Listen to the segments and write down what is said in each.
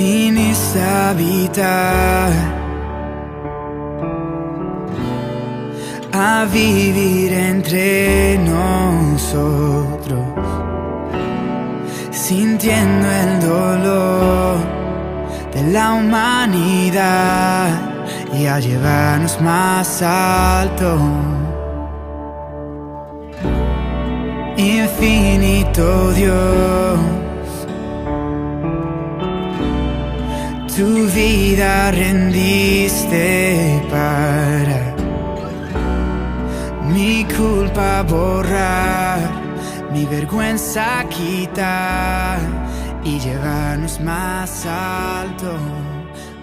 viniste a habitar, a vivir entre nosotros, sintiendo el dolor de la humanidad y a llevarnos más alto. Infinito Dios, tu vida rendiste para mi culpa borrar, mi vergüenza quitar y llevarnos más alto.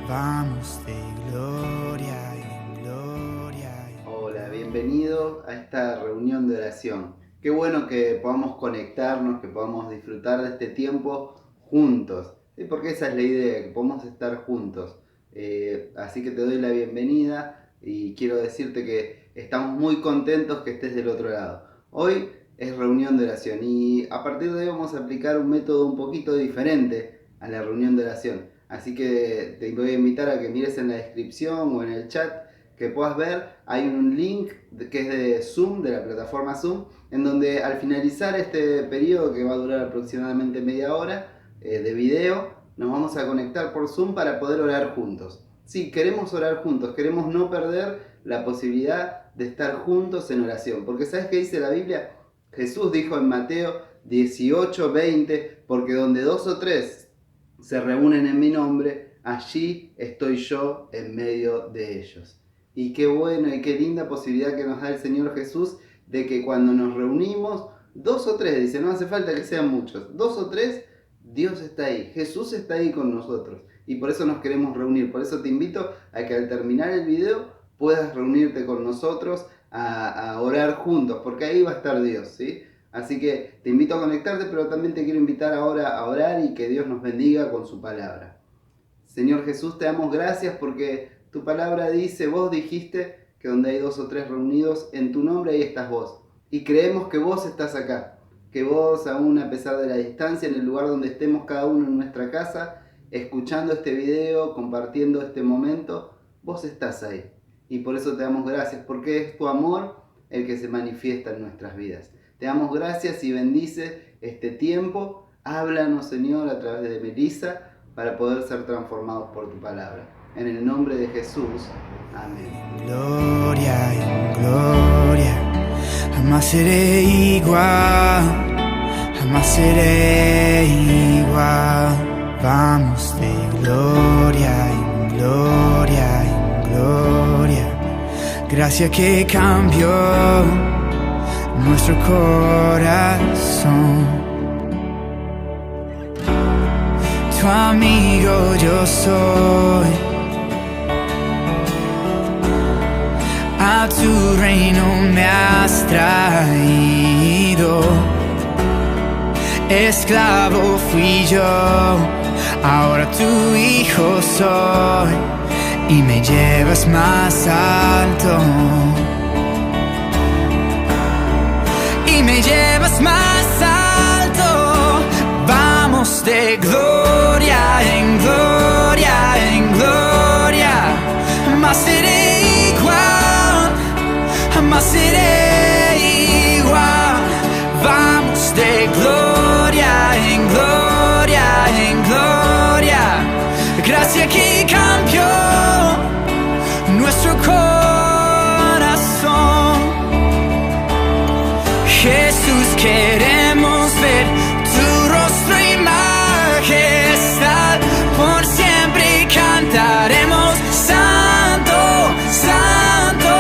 Vamos de gloria en gloria. Hola, bienvenido a esta reunión de oración. Qué bueno que podamos conectarnos, que podamos disfrutar de este tiempo juntos. ¿Sí? Porque esa es la idea, que podamos estar juntos. Así que te doy la bienvenida y quiero decirte que estamos muy contentos que estés del otro lado. Hoy es reunión de oración y a partir de hoy vamos a aplicar un método un poquito diferente a la reunión de oración. Así que te voy a invitar a que mires en la descripción o en el chat que puedas ver. Hay un link que es de Zoom, de la plataforma Zoom, en donde al finalizar este periodo, que va a durar aproximadamente media hora de video, nos vamos a conectar por Zoom para poder orar juntos. Sí, queremos orar juntos, queremos no perder la posibilidad de estar juntos en oración, porque ¿sabes qué dice la Biblia? Jesús dijo en Mateo 18:20, porque donde 2 o 3 se reúnen en mi nombre, allí estoy yo en medio de ellos. Y qué bueno y qué linda posibilidad que nos da el Señor Jesús de que cuando nos reunimos, 2 o 3, dice, no hace falta que sean muchos, 2 o 3, Dios está ahí, Jesús está ahí con nosotros. Y por eso nos queremos reunir. Por eso te invito a que al terminar el video puedas reunirte con nosotros a orar juntos, porque ahí va a estar Dios, ¿sí? Así que te invito a conectarte, pero también te quiero invitar ahora a orar y que Dios nos bendiga con su palabra. Señor Jesús, te damos gracias porque tu palabra dice, vos dijiste que donde hay 2 o 3 reunidos en tu nombre, ahí estás vos. Y creemos que vos estás acá, que vos aún a pesar de la distancia, en el lugar donde estemos cada uno en nuestra casa, escuchando este video, compartiendo este momento, vos estás ahí. Y por eso te damos gracias, porque es tu amor el que se manifiesta en nuestras vidas. Te damos gracias y bendice este tiempo. Háblanos, Señor, a través de Melissa, para poder ser transformados por tu palabra. En el nombre de Jesús. Amén. Gloria en gloria, jamás seré igual, jamás seré igual. Vamos de gloria en gloria en gloria. Gracia que cambió nuestro corazón. Tu amigo yo soy, a tu reino me has traído. Esclavo fui yo, ahora tu hijo soy, y me llevas más alto, y me llevas más alto. Vamos de gloria en gloria en gloria, jamás seré igual, jamás seré igual. Vamos de gloria en gloria en gloria. Gracia que cambió nuestro corazón. Jesús, queremos ver tu rostro y majestad. Por siempre cantaremos santo, santo.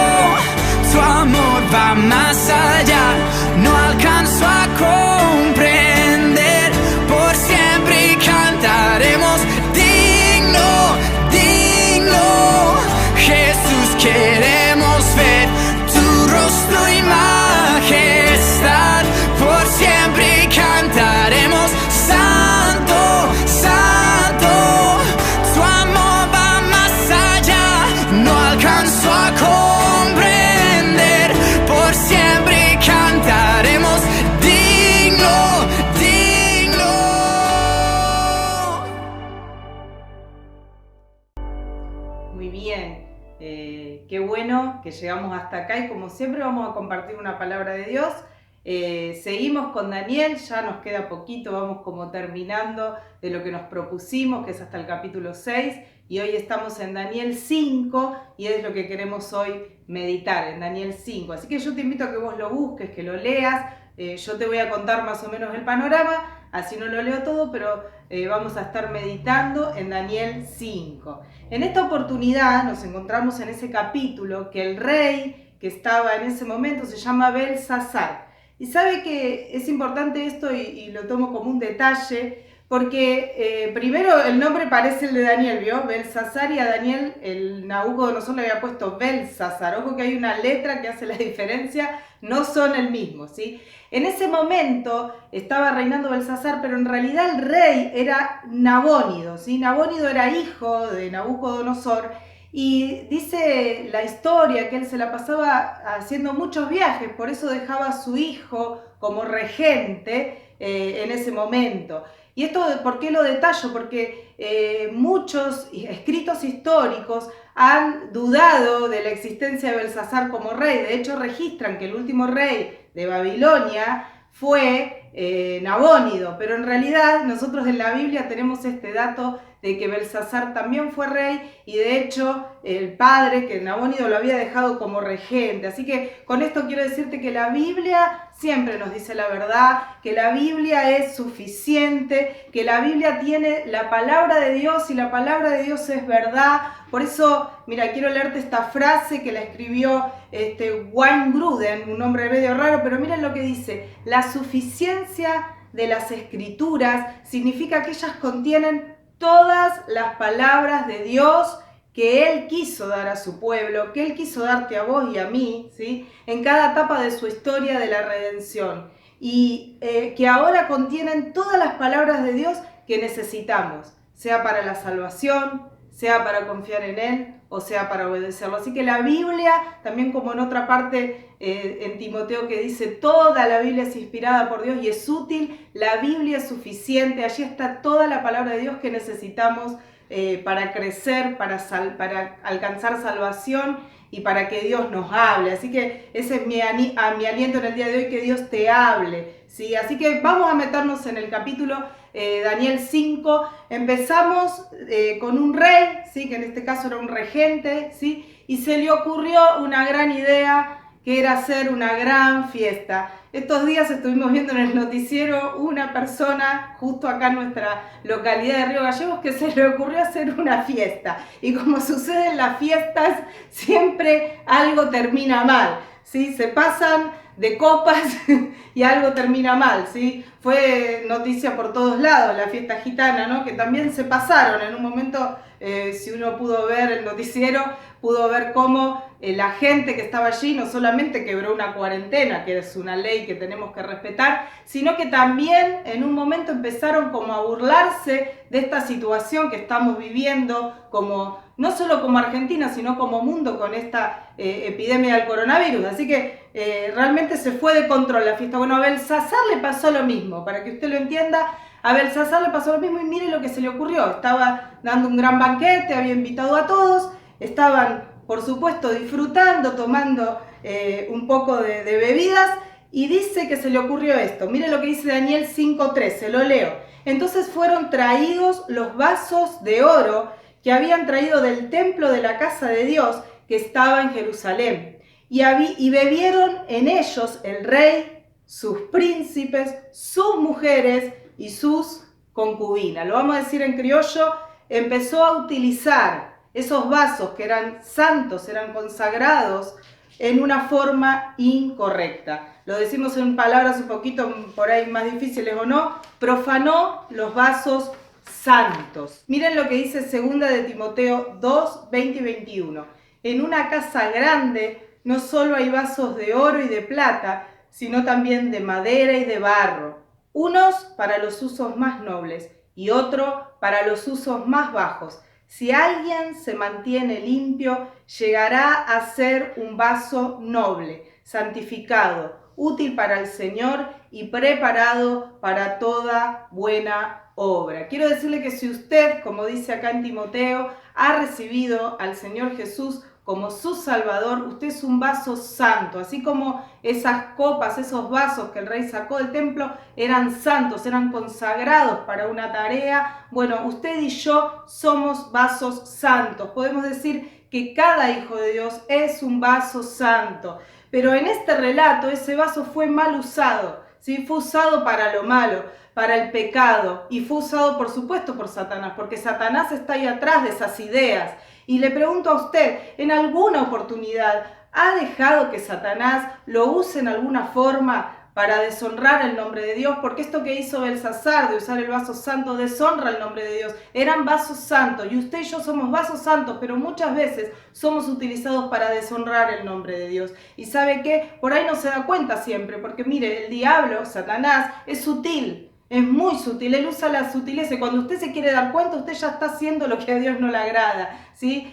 Tu amor va más allá, no alcanzo a comprender. Por siempre cantaremos digno, digno. Jesús, queremos ver tu rostro y majestad. Por siempre cantaremos santo, santo. Tu amor va más allá, no alcanzo a comprender. Por siempre cantaremos digno, digno. Muy bien. Qué bueno que llegamos hasta acá y como siempre vamos a compartir una palabra de Dios. Seguimos con Daniel, ya nos queda poquito, vamos como terminando de lo que nos propusimos, que es hasta el capítulo 6, y hoy estamos en Daniel 5 y es lo que queremos hoy meditar, en Daniel 5. Así que yo te invito a que vos lo busques, que lo leas. Yo te voy a contar más o menos el panorama, así no lo leo todo, pero vamos a estar meditando en Daniel 5. En esta oportunidad nos encontramos en ese capítulo que el rey que estaba en ese momento se llama Belsasar. Y sabe que es importante esto y lo tomo como un detalle, porque primero el nombre parece el de Daniel, ¿vio? Belsasar, y a Daniel el Nabucodonosor le había puesto Belsasar. Ojo que hay una letra que hace la diferencia, no son el mismo, ¿sí? En ese momento estaba reinando Belsasar, pero en realidad el rey era Nabónido, ¿sí? Nabónido era hijo de Nabucodonosor y dice la historia que él se la pasaba haciendo muchos viajes, por eso dejaba a su hijo como regente en ese momento. Y esto, ¿por qué lo detallo? Porque muchos escritos históricos han dudado de la existencia de Belsasar como rey. De hecho, registran que el último rey de Babilonia fue Nabónido, pero en realidad nosotros en la Biblia tenemos este dato de que Belsasar también fue rey y de hecho el padre, que Nabónido lo había dejado como regente. Así que con esto quiero decirte que la Biblia siempre nos dice la verdad, que la Biblia es suficiente, que la Biblia tiene la palabra de Dios y la palabra de Dios es verdad. Por eso, mira, quiero leerte esta frase que la escribió Wayne Grudem, un nombre medio raro, pero miren lo que dice: la suficiencia de las escrituras significa que ellas contienen todas las palabras de Dios que Él quiso dar a su pueblo, que Él quiso darte a vos y a mí, ¿sí? En cada etapa de su historia de la redención. Y que ahora contienen todas las palabras de Dios que necesitamos, sea para la salvación, sea para confiar en Él o sea para obedecerlo. Así que la Biblia, también como en otra parte en Timoteo que dice, toda la Biblia es inspirada por Dios y es útil, la Biblia es suficiente, allí está toda la palabra de Dios que necesitamos para crecer, para alcanzar salvación y para que Dios nos hable. Así que ese es mi aliento en el día de hoy, que Dios te hable, ¿sí? Así que vamos a meternos en el capítulo Daniel 5. Empezamos con un rey, ¿sí? Que en este caso era un regente, ¿sí? Y se le ocurrió una gran idea, que era hacer una gran fiesta. Estos días estuvimos viendo en el noticiero una persona justo acá en nuestra localidad de Río Gallegos que se le ocurrió hacer una fiesta. Y como sucede en las fiestas, siempre algo termina mal, ¿sí? Se pasan de copas y algo termina mal, ¿sí? Fue noticia por todos lados la fiesta gitana, ¿no? Que también se pasaron en un momento. Si uno pudo ver el noticiero, pudo ver cómo la gente que estaba allí no solamente quebró una cuarentena, que es una ley que tenemos que respetar, sino que también en un momento empezaron como a burlarse de esta situación que estamos viviendo, como no solo como Argentina, sino como mundo con esta epidemia del coronavirus. Así que realmente se fue de control la fiesta. Bueno, a Belsasar le pasó lo mismo, para que usted lo entienda. A Belsasar le pasó lo mismo y mire lo que se le ocurrió. Estaba dando un gran banquete, había invitado a todos, estaban, por supuesto, disfrutando, tomando un poco de bebidas, y dice que se le ocurrió esto. Mire lo que dice Daniel 5:13, lo leo. Entonces fueron traídos los vasos de oro que habían traído del templo de la casa de Dios que estaba en Jerusalén, y bebieron en ellos el rey, sus príncipes, sus mujeres y sus concubinas. Lo vamos a decir en criollo: empezó a utilizar esos vasos que eran santos, eran consagrados, en una forma incorrecta. Lo decimos en palabras un poquito por ahí más difíciles o no: profanó los vasos santos. Miren lo que dice 2 de Timoteo 2, 20 y 21. En una casa grande no solo hay vasos de oro y de plata, sino también de madera y de barro, unos para los usos más nobles y otro para los usos más bajos. Si alguien se mantiene limpio, llegará a ser un vaso noble, santificado, útil para el Señor y preparado para toda buena obra. Quiero decirle que si usted, como dice acá en Timoteo, ha recibido al Señor Jesús como su Salvador, usted es un vaso santo, así como esas copas, esos vasos que el rey sacó del templo eran santos, eran consagrados para una tarea. Bueno, usted y yo somos vasos santos. Podemos decir que cada hijo de Dios es un vaso santo, pero en este relato ese vaso fue mal usado, ¿sí? Fue usado para lo malo, para el pecado, y fue usado por supuesto por Satanás, porque Satanás está ahí atrás de esas ideas. Y le pregunto a usted, ¿en alguna oportunidad ha dejado que Satanás lo use en alguna forma para deshonrar el nombre de Dios? Porque esto que hizo Belsasar de usar el vaso santo deshonra el nombre de Dios. Eran vasos santos y usted y yo somos vasos santos, pero muchas veces somos utilizados para deshonrar el nombre de Dios. ¿Y sabe qué? Por ahí no se da cuenta siempre, porque mire, el diablo, Satanás, es sutil. Es muy sutil, él usa la sutileza y cuando usted se quiere dar cuenta, usted ya está haciendo lo que a Dios no le agrada, ¿sí?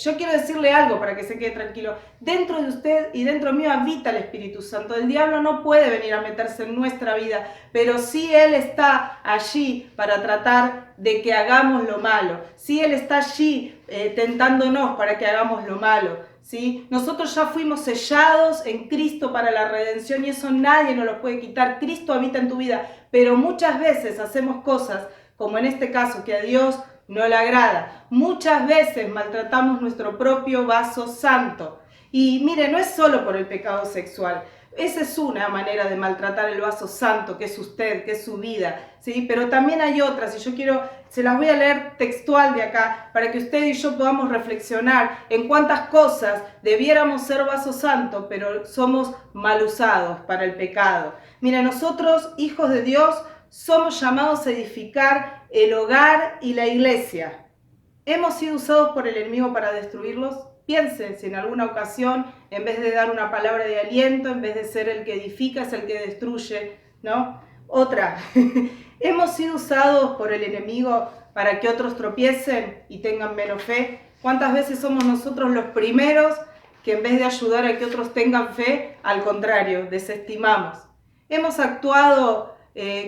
Yo quiero decirle algo para que se quede tranquilo. Dentro de usted y dentro mío habita el Espíritu Santo. El diablo no puede venir a meterse en nuestra vida, pero sí él está allí para tratar de que hagamos lo malo. Sí él está allí tentándonos para que hagamos lo malo. ¿Sí? Nosotros ya fuimos sellados en Cristo para la redención y eso nadie nos lo puede quitar. Cristo habita en tu vida, pero muchas veces hacemos cosas, como en este caso, que a Dios no le agrada. Muchas veces maltratamos nuestro propio vaso santo. Y mire, no es solo por el pecado sexual. Esa es una manera de maltratar el vaso santo, que es usted, que es su vida, ¿sí? Pero también hay otras, y se las voy a leer textual de acá, para que usted y yo podamos reflexionar en cuántas cosas debiéramos ser vaso santo, pero somos mal usados para el pecado. Mira, nosotros, hijos de Dios, somos llamados a edificar el hogar y la iglesia. ¿Hemos sido usados por el enemigo para destruirlos? Piensen si en alguna ocasión, en vez de dar una palabra de aliento, en vez de ser el que edifica, es el que destruye, ¿no? Otra, ¿hemos sido usados por el enemigo para que otros tropiecen y tengan menos fe? ¿Cuántas veces somos nosotros los primeros que en vez de ayudar a que otros tengan fe, al contrario, desestimamos? ¿Hemos actuado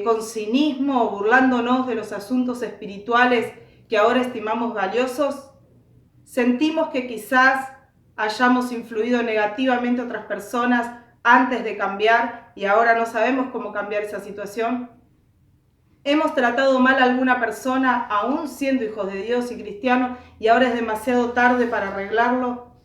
con cinismo, burlándonos de los asuntos espirituales que ahora estimamos valiosos? ¿Sentimos que quizás hayamos influido negativamente a otras personas antes de cambiar y ahora no sabemos cómo cambiar esa situación? ¿Hemos tratado mal a alguna persona aún siendo hijos de Dios y cristianos y ahora es demasiado tarde para arreglarlo?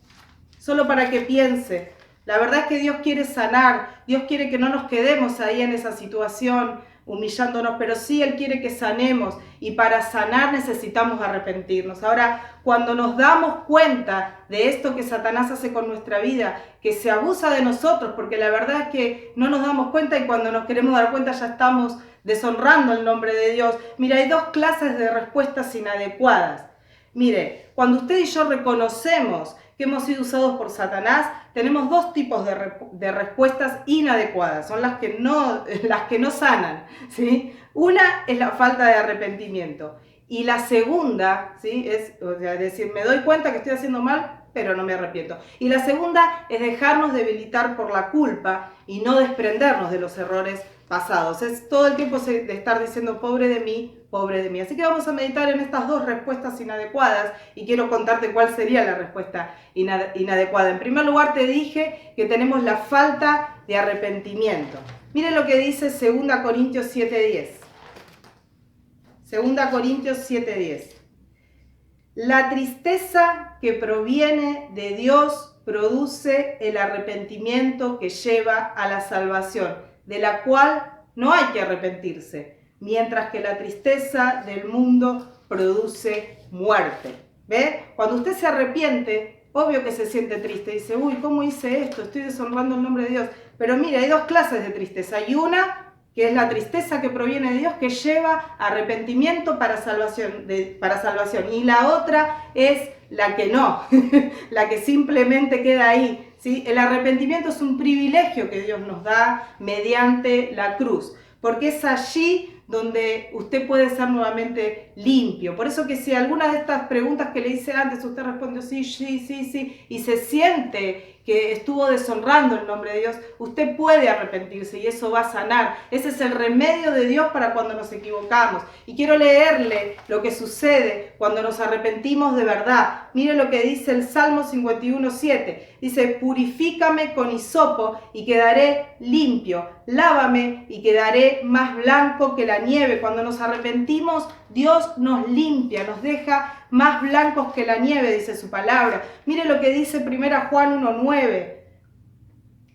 Solo para que piense, la verdad es que Dios quiere sanar, Dios quiere que no nos quedemos ahí en esa situación humillándonos, pero sí Él quiere que sanemos y para sanar necesitamos arrepentirnos. Ahora, cuando nos damos cuenta de esto que Satanás hace con nuestra vida, que se abusa de nosotros, porque la verdad es que no nos damos cuenta y cuando nos queremos dar cuenta ya estamos deshonrando el nombre de Dios. Mira, hay dos clases de respuestas inadecuadas. Mire, cuando usted y yo reconocemos que hemos sido usados por Satanás, tenemos dos tipos de respuestas inadecuadas, son las que no sanan, ¿sí? Una es la falta de arrepentimiento y la segunda, ¿sí? Es decir, me doy cuenta que estoy haciendo mal, pero no me arrepiento. Y la segunda es dejarnos debilitar por la culpa y no desprendernos de los errores pasados. Es todo el tiempo de estar diciendo pobre de mí, pobre de mí. Así que vamos a meditar en estas dos respuestas inadecuadas y quiero contarte cuál sería la respuesta inadecuada. En primer lugar te dije que tenemos la falta de arrepentimiento. Miren lo que dice 2 Corintios 7:10. 2 Corintios 7:10. La tristeza que proviene de Dios produce el arrepentimiento que lleva a la salvación, de la cual no hay que arrepentirse, mientras que la tristeza del mundo produce muerte. ¿Ve? Cuando usted se arrepiente, obvio que se siente triste, dice, uy, ¿cómo hice esto? Estoy deshonrando el nombre de Dios. Pero mira, hay dos clases de tristeza. Hay una que es la tristeza que proviene de Dios, que lleva arrepentimiento para salvación, y la otra es la que no, la que simplemente queda ahí, ¿sí? El arrepentimiento es un privilegio que Dios nos da mediante la cruz, porque es allí donde usted puede ser nuevamente limpio. Por eso que si alguna de estas preguntas que le hice antes, usted respondió sí, sí, sí, sí, y se siente que estuvo deshonrando el nombre de Dios, usted puede arrepentirse y eso va a sanar. Ese es el remedio de Dios para cuando nos equivocamos. Y quiero leerle lo que sucede cuando nos arrepentimos de verdad. Mire lo que dice el Salmo 51:7. Dice, purifícame con hisopo y quedaré limpio. Lávame y quedaré más blanco que la nieve. Cuando nos arrepentimos, Dios nos limpia, nos deja más blancos que la nieve, dice su palabra. Mire lo que dice 1 Juan 1:9.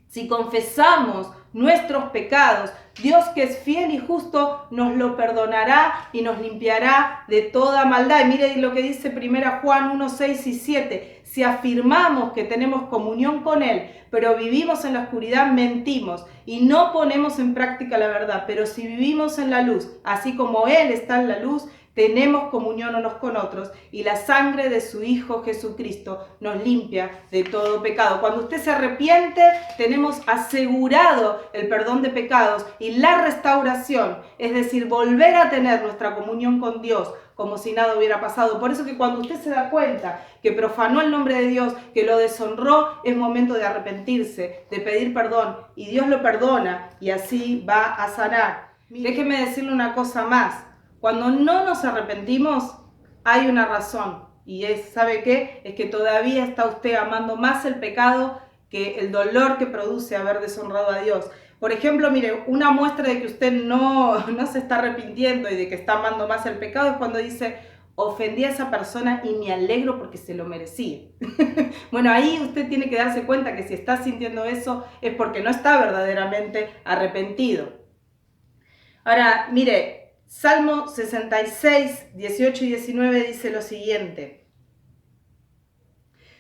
Si confesamos nuestros pecados, Dios, que es fiel y justo, nos lo perdonará y nos limpiará de toda maldad. Y mire lo que dice 1 Juan 1:6 y 7. Si afirmamos que tenemos comunión con Él, pero vivimos en la oscuridad, mentimos y no ponemos en práctica la verdad. Pero si vivimos en la luz, así como Él está en la luz, tenemos comunión unos con otros y la sangre de su Hijo Jesucristo nos limpia de todo pecado. Cuando usted se arrepiente, tenemos asegurado el perdón de pecados y la restauración, es decir, volver a tener nuestra comunión con Dios como si nada hubiera pasado. Por eso que cuando usted se da cuenta que profanó el nombre de Dios, que lo deshonró, es momento de arrepentirse, de pedir perdón y Dios lo perdona y así va a sanar. Déjeme decirle una cosa más. Cuando no nos arrepentimos, hay una razón. Y ¿sabe qué? Es que todavía está usted amando más el pecado que el dolor que produce haber deshonrado a Dios. Por ejemplo, mire, una muestra de que usted no se está arrepintiendo y de que está amando más el pecado es cuando dice, ofendí a esa persona y me alegro porque se lo merecía. Bueno, ahí usted tiene que darse cuenta que si está sintiendo eso es porque no está verdaderamente arrepentido. Ahora, mire, Salmo 66, 18 y 19 dice lo siguiente.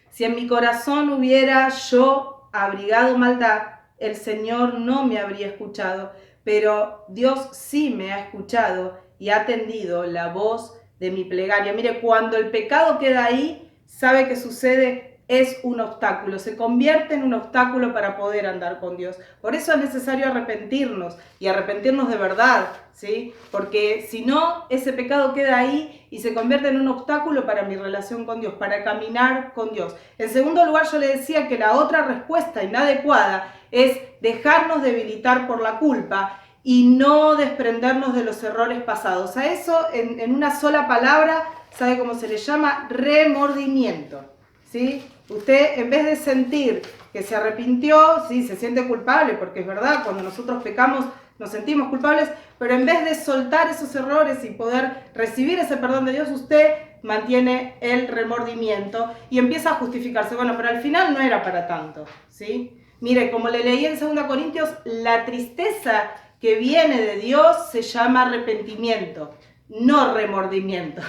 Si en mi corazón hubiera yo abrigado maldad, el Señor no me habría escuchado, pero Dios sí me ha escuchado y ha atendido la voz de mi plegaria. Mire, cuando el pecado queda ahí, ¿sabe qué sucede? Es un obstáculo, se convierte en un obstáculo para poder andar con Dios. Por eso es necesario arrepentirnos y arrepentirnos de verdad, ¿sí? Porque si no, ese pecado queda ahí y se convierte en un obstáculo para mi relación con Dios, para caminar con Dios. En segundo lugar, yo le decía que la otra respuesta inadecuada es dejarnos debilitar por la culpa y no desprendernos de los errores pasados. A eso, en una sola palabra, ¿sabe cómo se le llama? Remordimiento, ¿sí? Usted, en vez de sentir que se arrepintió, sí, se siente culpable, porque es verdad, cuando nosotros pecamos nos sentimos culpables, pero en vez de soltar esos errores y poder recibir ese perdón de Dios, usted mantiene el remordimiento y empieza a justificarse. Bueno, pero al final no era para tanto, ¿sí? Mire, como le leí en 2 Corintios, la tristeza que viene de Dios se llama arrepentimiento, no remordimiento.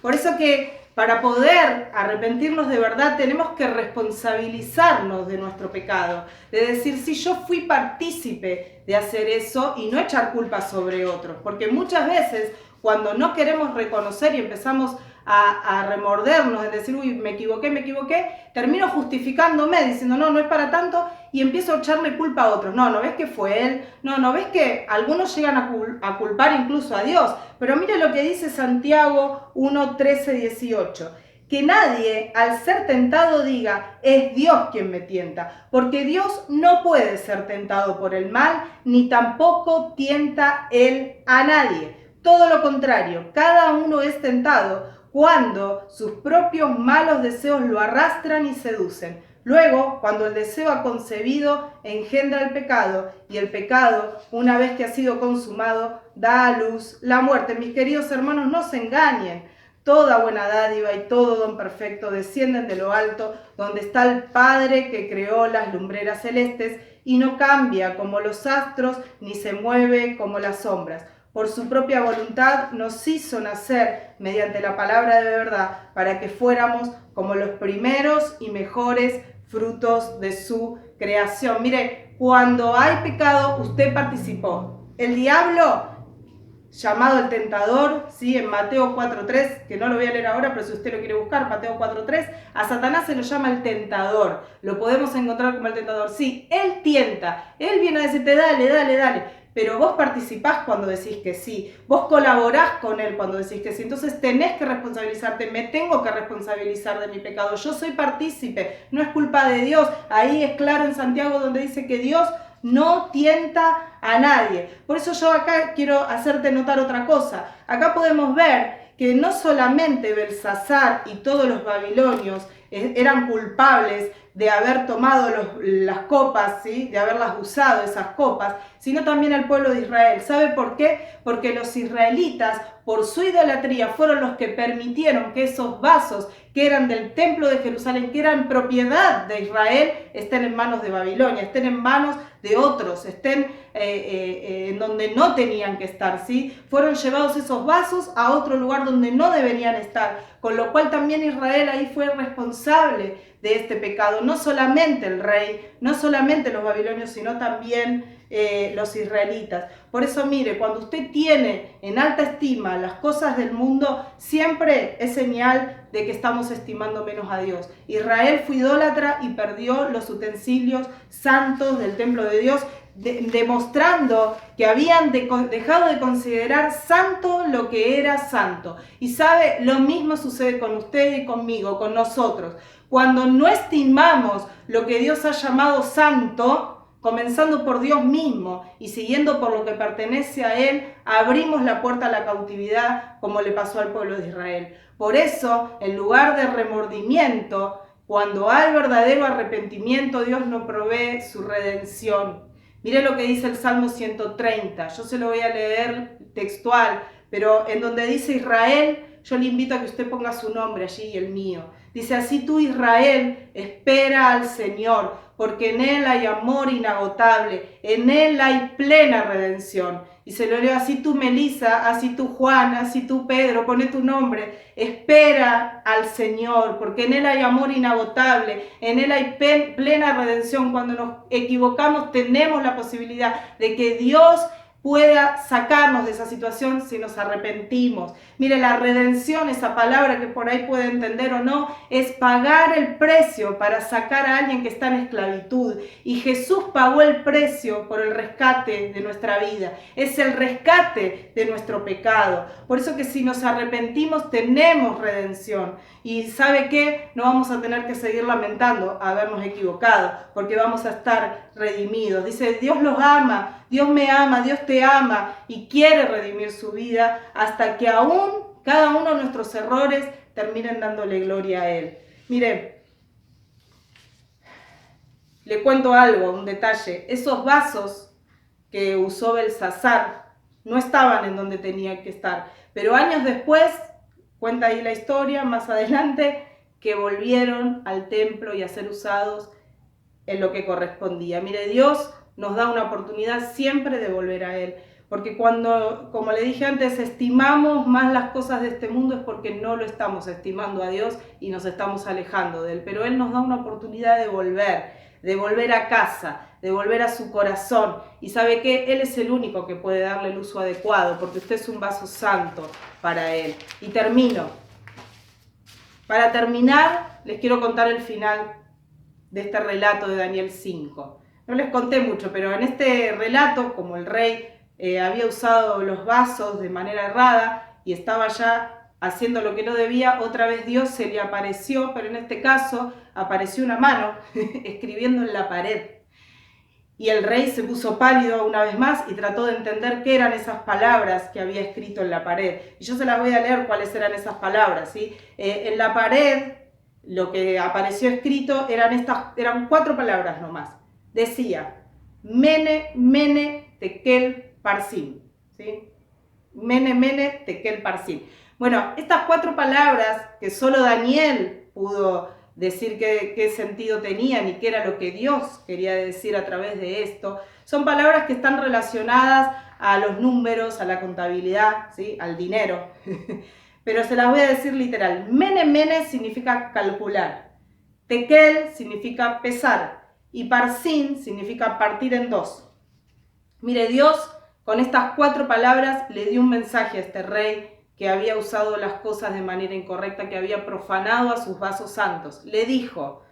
Por eso que para poder arrepentirnos de verdad tenemos que responsabilizarnos de nuestro pecado, de decir, sí, yo fui partícipe de hacer eso y no echar culpa sobre otros, porque muchas veces cuando no queremos reconocer y empezamos a remordernos, en decir, uy, me equivoqué, termino justificándome, diciendo, no es para tanto, y empiezo a echarle culpa a otros. No ves que fue él, no ves que algunos llegan a culpar incluso a Dios. Pero mire lo que dice Santiago 1, 13, 18. Que nadie al ser tentado diga, es Dios quien me tienta, porque Dios no puede ser tentado por el mal, ni tampoco tienta él a nadie. Todo lo contrario, cada uno es tentado cuando sus propios malos deseos lo arrastran y seducen. Luego, cuando el deseo ha concebido, engendra el pecado, y el pecado, una vez que ha sido consumado, da a luz la muerte. Mis queridos hermanos, no se engañen. Toda buena dádiva y todo don perfecto descienden de lo alto, donde está el Padre que creó las lumbreras celestes, y no cambia como los astros, ni se mueve como las sombras. Por su propia voluntad nos hizo nacer mediante la palabra de verdad, para que fuéramos como los primeros y mejores frutos de su creación. Mire, cuando hay pecado, usted participó. El diablo, llamado el tentador, ¿sí? En Mateo 4.3, que no lo voy a leer ahora, pero si usted lo quiere buscar, Mateo 4.3, a Satanás se lo llama el tentador. Lo podemos encontrar como el tentador. Sí, él tienta, él viene a decirte, dale. pero vos participás cuando decís que sí, vos colaborás con Él cuando decís que sí, entonces tenés que responsabilizarte, me tengo que responsabilizar de mi pecado, yo soy partícipe, no es culpa de Dios. Ahí es claro en Santiago donde dice que Dios no tienta a nadie. Por eso yo acá quiero hacerte notar otra cosa. Acá podemos ver que no solamente Belsasar y todos los babilonios eran culpables de haber tomado las copas, ¿sí? De haberlas usado esas copas, sino también el pueblo de Israel. ¿Sabe por qué? Porque los israelitas, por su idolatría, fueron los que permitieron que esos vasos que eran del templo de Jerusalén, que eran propiedad de Israel, estén en manos de Babilonia, estén en manos de otros, estén en donde no tenían que estar, ¿sí? Fueron llevados esos vasos a otro lugar donde no deberían estar, con lo cual también Israel ahí fue responsable de este pecado, no solamente el rey, no solamente los babilonios, sino también los israelitas. Por eso mire, cuando usted tiene en alta estima las cosas del mundo, siempre es señal de que estamos estimando menos a Dios. Israel fue idólatra y perdió los utensilios santos del templo de Dios, demostrando que habían dejado de considerar santo lo que era santo. Y sabe, lo mismo sucede con usted y conmigo, con nosotros. Cuando no estimamos lo que Dios ha llamado santo, comenzando por Dios mismo y siguiendo por lo que pertenece a Él, abrimos la puerta a la cautividad, como le pasó al pueblo de Israel. Por eso, en lugar de remordimiento, cuando hay verdadero arrepentimiento, Dios nos provee su redención. Mire lo que dice el Salmo 130, yo se lo voy a leer textual, pero en donde dice Israel, yo le invito a que usted ponga su nombre allí y el mío. Dice, así tú, Israel, espera al Señor, porque en Él hay amor inagotable, en Él hay plena redención. Y se lo leo, así tú, Melissa, así tú, Juan, así tú, Pedro, pone tu nombre, espera al Señor, porque en Él hay amor inagotable, en Él hay plena redención. Cuando nos equivocamos tenemos la posibilidad de que Dios pueda sacarnos de esa situación si nos arrepentimos. Mire, la redención, esa palabra que por ahí puede entender o no, es pagar el precio para sacar a alguien que está en esclavitud. Y Jesús pagó el precio por el rescate de nuestra vida. Es el rescate de nuestro pecado. Por eso que si nos arrepentimos tenemos redención. Y ¿sabe qué? No vamos a tener que seguir lamentando habernos equivocado, porque vamos a estar redimidos. Dice, Dios los ama, Dios me ama, Dios te ama y quiere redimir su vida hasta que aún cada uno de nuestros errores terminen dándole gloria a Él. Mire, le cuento algo, un detalle. Esos vasos que usó Belsasar no estaban en donde tenían que estar, pero años después, cuenta ahí la historia, más adelante, que volvieron al templo y a ser usados en lo que correspondía. Mire, Dios nos da una oportunidad siempre de volver a Él, porque cuando, como le dije antes, estimamos más las cosas de este mundo es porque no lo estamos estimando a Dios y nos estamos alejando de Él, pero Él nos da una oportunidad de volver a casa, de volver a su corazón. Y ¿sabe qué? Él es el único que puede darle el uso adecuado, porque usted es un vaso santo para Él. Y termino. Para terminar, les quiero contar el final de este relato de Daniel 5. No les conté mucho, pero en este relato, como el rey había usado los vasos de manera errada y estaba ya haciendo lo que no debía, otra vez Dios se le apareció, pero en este caso apareció una mano escribiendo en la pared. Y el rey se puso pálido una vez más y trató de entender qué eran esas palabras que había escrito en la pared. Y yo se las voy a leer cuáles eran esas palabras, ¿sí? En la pared, lo que apareció escrito eran 4 palabras nomás. Decía, Mene, Mene, Tekel, Parsim, ¿sí? Mene, Mene, Tekel, Parsim. Bueno, estas 4 palabras que solo Daniel pudo decir qué sentido tenían y qué era lo que Dios quería decir a través de esto, son palabras que están relacionadas a los números, a la contabilidad, ¿sí? Al dinero. Pero se las voy a decir literal. Mene, Mene significa calcular. Tekel significa pesar. Y Parsim significa partir en 2. Mire, Dios con estas 4 palabras le dio un mensaje a este rey que había usado las cosas de manera incorrecta, que había profanado a sus vasos santos. Le dijo,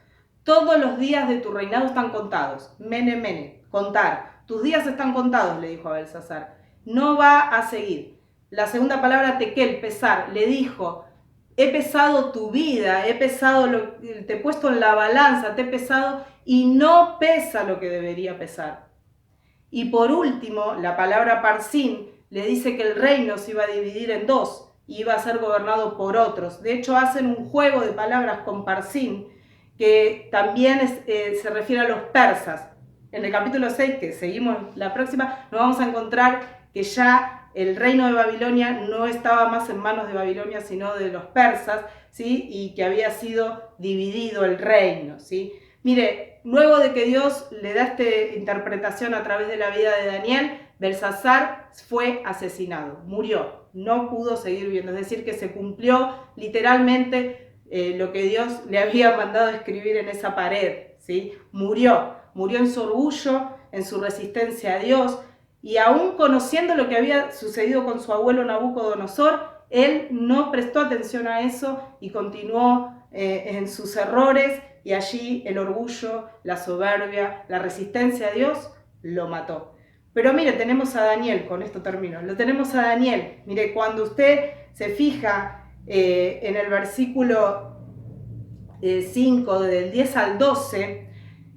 todos los días de tu reinado están contados. Mene, Mene, contar. Tus días están contados, le dijo a Belsasar. No va a seguir. La segunda palabra, tekel, pesar, le dijo, he pesado tu vida, te he puesto en la balanza, te he pesado y no pesa lo que debería pesar. Y por último, la palabra parsin le dice que el reino se iba a dividir en dos y iba a ser gobernado por otros. De hecho, hacen un juego de palabras con parsin que también se refiere a los persas. En el capítulo 6, que seguimos la próxima, nos vamos a encontrar que ya el reino de Babilonia no estaba más en manos de Babilonia, sino de los persas, ¿sí? Y que había sido dividido el reino, ¿sí? Mire, luego de que Dios le da esta interpretación a través de la vida de Daniel, Belsasar fue asesinado, murió, no pudo seguir viviendo. Es decir, que se cumplió literalmente lo que Dios le había mandado escribir en esa pared, ¿sí? Murió en su orgullo, en su resistencia a Dios, y aún conociendo lo que había sucedido con su abuelo Nabucodonosor, él no prestó atención a eso y continuó en sus errores, y allí el orgullo, la soberbia, la resistencia a Dios lo mató. Pero mire, tenemos a Daniel, con esto termino, lo tenemos a Daniel. Mire, cuando usted se fija en el versículo 5, del 10 al 12,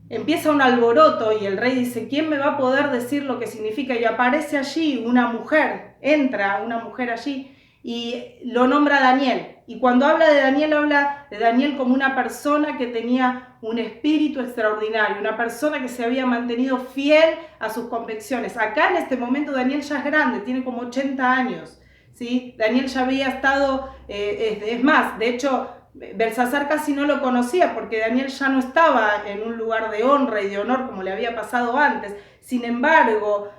empieza un alboroto y el rey dice, ¿quién me va a poder decir lo que significa? Y aparece allí una mujer, entra una mujer allí y lo nombra Daniel. Y cuando habla de Daniel como una persona que tenía un espíritu extraordinario, una persona que se había mantenido fiel a sus convicciones. Acá en este momento Daniel ya es grande, tiene como 80 años, ¿sí? Daniel ya había estado, es más, de hecho, Belsasar casi no lo conocía porque Daniel ya no estaba en un lugar de honra y de honor como le había pasado antes. Sin embargo,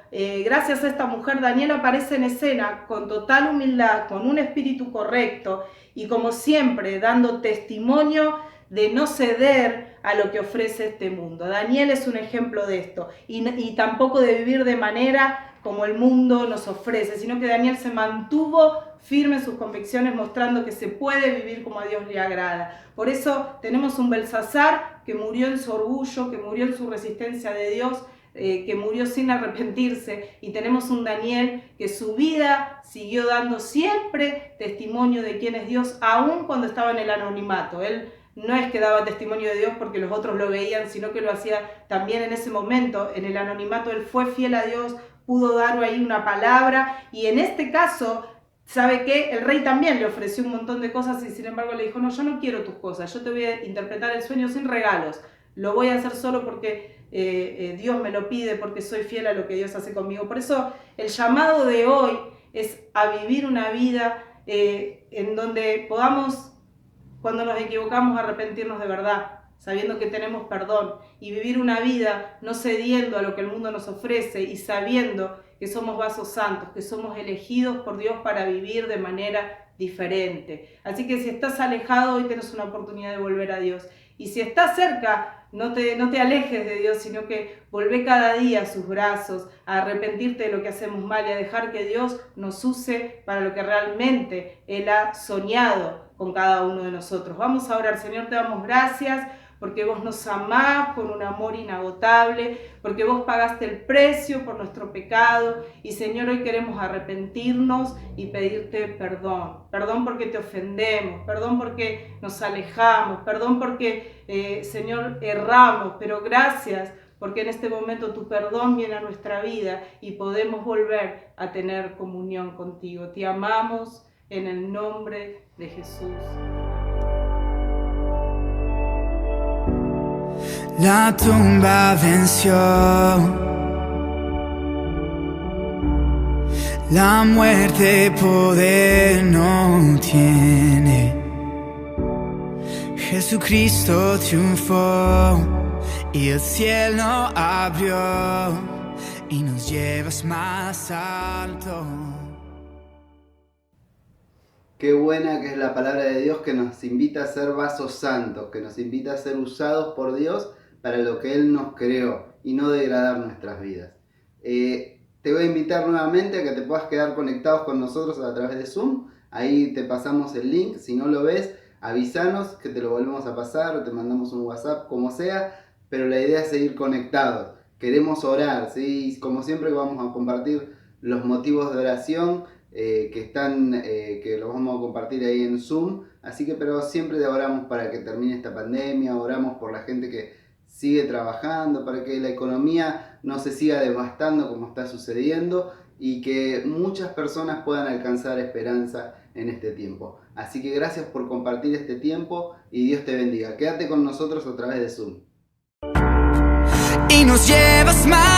gracias a esta mujer, Daniel aparece en escena con total humildad, con un espíritu correcto y como siempre dando testimonio de no ceder a lo que ofrece este mundo. Daniel es un ejemplo de esto y tampoco de vivir de manera como el mundo nos ofrece, sino que Daniel se mantuvo firme en sus convicciones, mostrando que se puede vivir como a Dios le agrada. Por eso tenemos un Belsasar que murió en su orgullo, que murió en su resistencia de Dios, que murió sin arrepentirse, y tenemos un Daniel que su vida siguió dando siempre testimonio de quién es Dios, aun cuando estaba en el anonimato. Él no es que daba testimonio de Dios porque los otros lo veían, sino que lo hacía también en ese momento, en el anonimato. Él fue fiel a Dios, pudo dar ahí una palabra, y en este caso, ¿sabe qué? El rey también le ofreció un montón de cosas y sin embargo le dijo, no, yo no quiero tus cosas, yo te voy a interpretar el sueño sin regalos, lo voy a hacer solo porque Dios me lo pide, porque soy fiel a lo que Dios hace conmigo. Por eso el llamado de hoy es a vivir una vida en donde podamos, cuando nos equivocamos, arrepentirnos de verdad, sabiendo que tenemos perdón, y vivir una vida no cediendo a lo que el mundo nos ofrece y sabiendo que somos vasos santos, que somos elegidos por Dios para vivir de manera diferente. Así que si estás alejado, hoy tienes una oportunidad de volver a Dios. Y si estás cerca, no te alejes de Dios, sino que volvé cada día a sus brazos, a arrepentirte de lo que hacemos mal y a dejar que Dios nos use para lo que realmente Él ha soñado con cada uno de nosotros. Vamos a orar. Señor, te damos gracias porque vos nos amás con un amor inagotable, porque vos pagaste el precio por nuestro pecado, y Señor, hoy queremos arrepentirnos y pedirte perdón. Perdón porque te ofendemos, perdón porque nos alejamos, perdón porque, Señor, erramos, pero gracias porque en este momento tu perdón viene a nuestra vida y podemos volver a tener comunión contigo. Te amamos en el nombre de Jesús. La tumba venció, la muerte poder no tiene. Jesucristo triunfó y el cielo abrió y nos llevas más alto. Qué buena que es la palabra de Dios, que nos invita a ser vasos santos, que nos invita a ser usados por Dios para lo que Él nos creó y no degradar nuestras vidas. Te voy a invitar nuevamente a que te puedas quedar conectados con nosotros a través de Zoom. Ahí te pasamos el link. Si no lo ves, avísanos que te lo volvemos a pasar o te mandamos un WhatsApp, como sea. Pero la idea es seguir conectados. queremos orar, ¿sí? Y como siempre vamos a compartir los motivos de oración que los vamos a compartir ahí en Zoom, así que pero siempre oramos para que termine esta pandemia, oramos por la gente que sigue trabajando, para que la economía no se siga devastando como está sucediendo y que muchas personas puedan alcanzar esperanza en este tiempo. Así que gracias por compartir este tiempo y Dios te bendiga. Quédate con nosotros a través de Zoom. Y nos llevas más